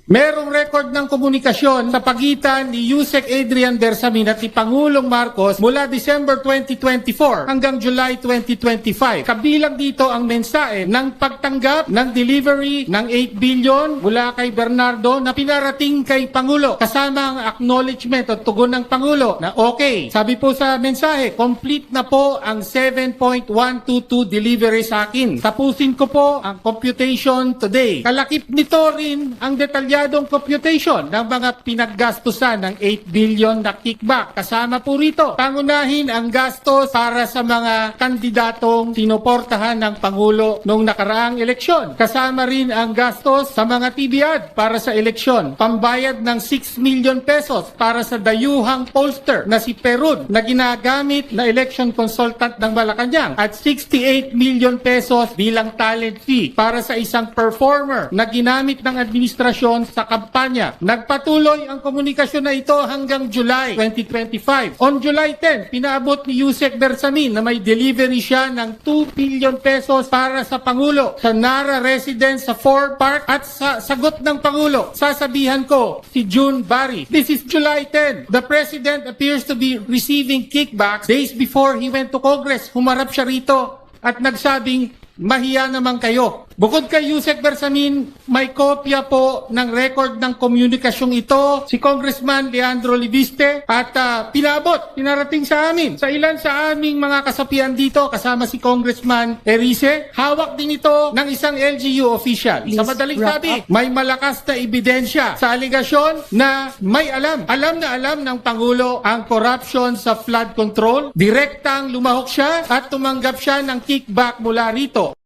Merong record ng komunikasyon sa pagitan ni Yusek Adrian Bersamin at ni Pangulong Marcos mula December 2024 hanggang July 2025. Kabilang dito ang mensahe ng pagtanggap ng delivery ng 8 billion mula kay Bernardo na pinarating kay Pangulo kasama ang acknowledgement o tugon ng Pangulo na okay. Sabi po sa mensahe, complete na po ang 7.122 delivery sa akin. Tapusin ko po ang computation today. Kalakip nito rin ang detalyadong computation ng mga pinaggastusan ng 8 billion na kickback. Kasama po rito, pangunahin ang gastos para sa mga kandidatong sinuportahan ng Pangulo noong nakaraang eleksyon. Kasama rin ang gastos sa mga TV ad para sa eleksyon. Pambayad ng 6 million pesos para sa dayuhang pollster na si Perun na ginagamit na election consultant ng Malacanang at 68 million pesos bilang talent fee para sa isang performer na ginamit ng administrasyon sa kampanya. Nagpatuloy ang komunikasyon na ito hanggang July 2025. On July 10, pinaabot ni Yusek Bersamin na may delivery siya ng 2 billion pesos para sa Pangulo sa Nara Residence sa Ford Park at sa sagot ng Pangulo, sasabihan ko si June Barry. This is July 10. The President appears to be receiving kickbacks days before he went to Congress. Humarap siya rito at nagsabing, mahiya naman kayo. Bukod kay Yusek Bersamin, may kopya po ng record ng komunikasyong ito si Congressman Leandro Libiste at pinarating sa amin. Sa ilan sa aming mga kasapian dito, kasama si Congressman Erice, hawak din ito ng isang LGU official. Sa madaling sabi, may malakas na ebidensya sa aligasyon na may alam ng Pangulo ang corruption sa flood control. Direktang lumahok siya at tumanggap siya ng kickback mula rito.